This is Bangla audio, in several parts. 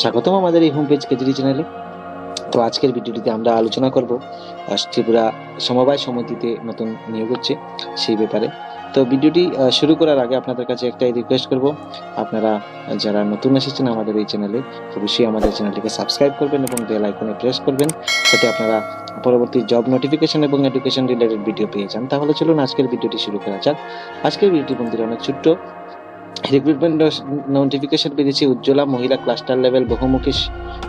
স্বাগতম আমাদের এই হোম পেজ কেজরি চ্যানেলে। তো আজকের ভিডিওটিতে আমরা আলোচনা করব ত্রিপুরা সমবায় সমিতিতে নতুন নিয়োগ হচ্ছে সেই ব্যাপারে। তো ভিডিওটি শুরু করার আগে আপনাদের কাছে একটাই রিকোয়েস্ট করব, আপনারা যারা নতুন এসেছেন আমাদের এই চ্যানেলে অবশ্যই আমাদের চ্যানেলটিকে সাবস্ক্রাইব করবেন এবং বেল আইকনে প্রেস করবেন, যাতে আপনারা পরবর্তী জব নোটিফিকেশন এবং এডুকেশন রিলেটেড ভিডিও পেয়ে যান। তাহলে চলুন আজকের ভিডিওটি শুরু করা যাক। আজকের ভিডিওটি বন্ধুরা অনেক ছোট্ট। রিক্রুটমেন্ট নোটিফিকেশন বেরিয়েছে উজ্জ্বলা মহিলা ক্লাস্টার লেভেল বহুমুখী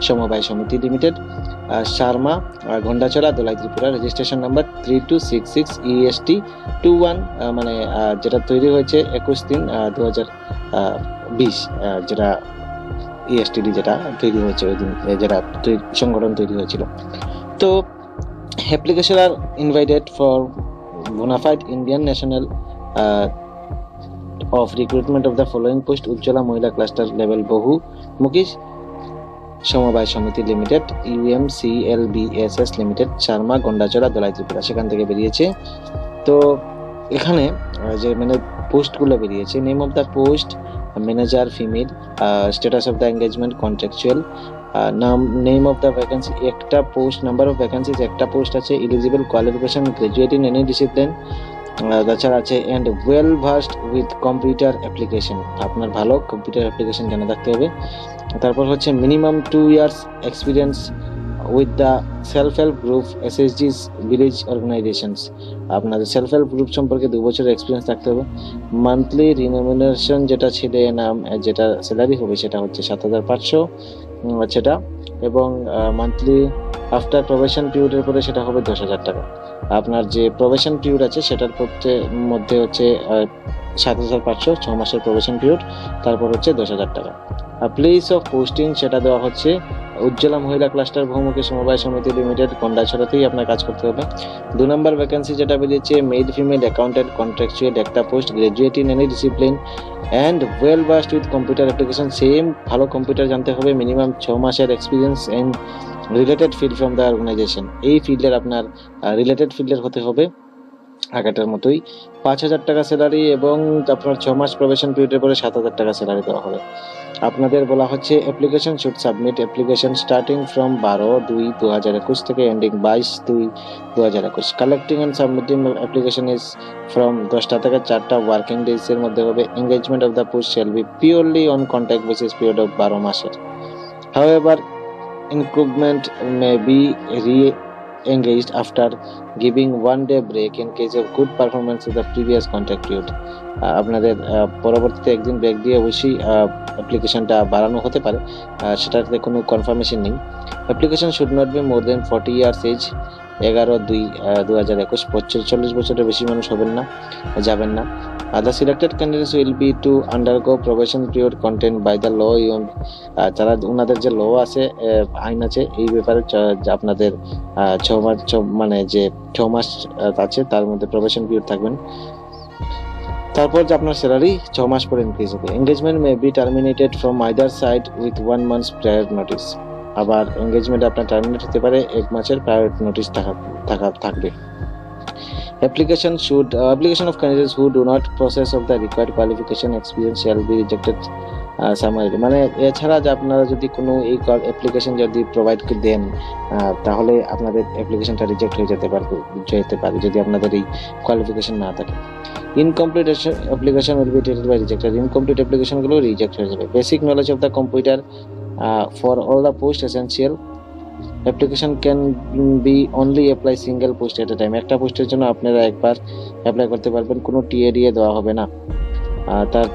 সমবায় সমিতি limited, Sharma, Gandacherra, Dhalai, Tripura. Registration number 3266 EST 21, মানে যেটা তৈরি হয়েছে 21/3/2020, যেটা ESTD যেটা তৈরি হয়েছে ওই দিন, যেটা সংগঠন তৈরি হয়েছিল। তো অ্যাপ্লিকেশন আর invited for bona fide Indian national of recruitment of the following post: Ujjwala Mahila cluster level বহুমুখী সমবায় সমিতি limited, UMCLBSS limited, Sharma, Gandacherra, Dhalai, Tripura. সেখান থেকে বেরিয়েছে। তো এখানে যে মানে পোস্টগুলো বেরিয়েছে, name of the post manager female, status of the engagement contractual, name of the vacancy একটা পোস্ট, নাম্বার অফ ভ্যাকেন্সিজ একটা পোস্ট আছে, eligible qualification graduate in any discipline, তাছাড়া আছে and well versed with computer application, আপনার ভালো কম্পিউটার অ্যাপ্লিকেশন জানা থাকতে হবে। তারপর হচ্ছে minimum 2 years experience with the self help group, SSGs, village organisations, আপনাদের সেলফ হেল্প গ্রুপ সম্পর্কে 2 বছরের এক্সপিরিয়েন্স থাকতে হবে। মান্থলি রিমিউনারেশন যেটা ছেলে নাম যেটা স্যালারি হবে সেটা হচ্ছে 7500 সেটা, এবং মান্থলি আফটার প্রবেশন পিরিয়ডের পরে সেটা হবে 10,000 টাকা। আপনার যে প্রবেশন পিরিয়ড আছে সেটার মধ্যে হচ্ছে 7,500, 6 মাসের প্রবেশন পিরিয়ড, তারপর হচ্ছে 10,000 টাকা। প্লেস অফ পোস্টিং সেটা দেওয়া হচ্ছে উজ্জ্বলা মহিলা ক্লাস্টার বহুমুখী সমবায় সমিতি লিমিটেড, গন্ডাছড়াতেই আপনার কাজ করতে হবে। 2 নম্বর ভ্যাকেন্সি যেটা বেরিয়েছে মেল ফিমেল অ্যাকাউন্টেন্ট কন্ট্রাকচুয়াল একটা post, graduate in any discipline and well versed with computer application, same ভালো কম্পিউটার জানতে হবে, মিনিমাম 6 মাসের experience and related field from the organisation, এই ফিল্ডের আপনার রিলেটেড ফিল্ডের হতে হবে আগেটার মতোই। 5,000 টাকা স্যালারি এবং আপনার 6 মাস প্রবেশন পিরিয়ডের পরে 7,000 টাকা স্যালারি দেওয়া হবে। আপনাদের বলা হচ্ছে application should submit application starting from 12/2/2021 থেকে ending 22/2/2021। Collecting and submitting application is from 10টা থেকে 4টা ওয়ার্কিং ডেজ এর মধ্যে হবে। Engagement of the post shall be purely on contract basis period of 12 মাসের। However increment may be re-engaged after giving 1 day break in case of good performance of the previous contract period. আপনাদের পরবর্তীতে একদিন ব্রেক দিয়ে অবশ্যই অ্যাপ্লিকেশনটা বাড়ানো হতে পারে, সেটাতে কোনো কনফার্মেশন নেই। Application should not be more than 40 years age, 11/2/2021, 40 বছরের বেশি মানুষ যাবেন না। The selected candidates will be to undergo probation period contained by the law. যারা ওনাদের যে ল আছে, আইন আছে এই ব্যাপারে, আপনাদের 6 মাস আছে তার মধ্যে প্রবেশন পিরিয়ড থাকবেন। তারপর যে আপনার স্যালারি 6 মাস পরে ইনক্রিজ হবে। Engagement may be terminated from either side with 1 month prior notice. আবার এঙ্গেজমেন্ট আপনার টার্মিনেট হতে পারে 1 মাসের প্রায়র নোটিস থাকবে। Application of candidates who do not possess of the required qualification experience shall be rejected summarily. মানে এছাড়া যে আপনারা যদি কোনো এই অ্যাপ্লিকেশন যদি প্রোভাইড দেন, তাহলে আপনাদের অ্যাপ্লিকেশনটা রিজেক্ট হয়ে যেতে পারে যদি আপনাদের এই কোয়ালিফিকেশন না থাকে। Incomplete application will be treated by rejected. Incomplete অ্যাপ্লিকেশনগুলো রিজেক্ট হয়ে যাবে। Basic knowledge of the computer for all the post essential. Application can be only apply single post at a time. একটা পোস্টের জন্য আপনারা একবার অ্যাপ্লাই করতে পারবেন, কোনো টিএডিএ দেওয়া হবে না। তার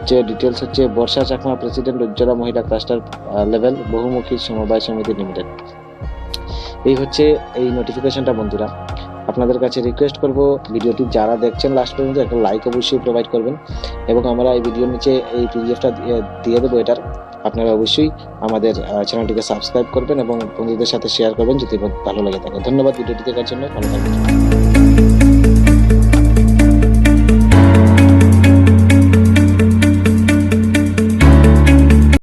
যে ডিটেলস হচ্ছে বর্ষা Chakma, president, Ujjwala Mahila cluster level বহুমুখী সমবায় সমিতি লিমিটেড। এই হচ্ছে এই নোটিফিকেশনটা। বন্ধুরা আপনাদের কাছে রিকোয়েস্ট করব, ভিডিওটি যারা দেখছেন লাস্ট পর্যন্ত একটা লাইক অবশ্যই প্রোভাইড করবেন, এবং আমরা এই ভিডিওর নিচে এই পিডিএফটা দিয়ে দেবো এটার। আপনারা অবশ্যই আমাদের চ্যানেলটিকে সাবস্ক্রাইব করবেন এবং বন্ধুদের সাথে শেয়ার করবেন যদি ভালো লাগে থাকে। ধন্যবাদ ভিডিওটি দেখার জন্য। ভালো থাকবেন।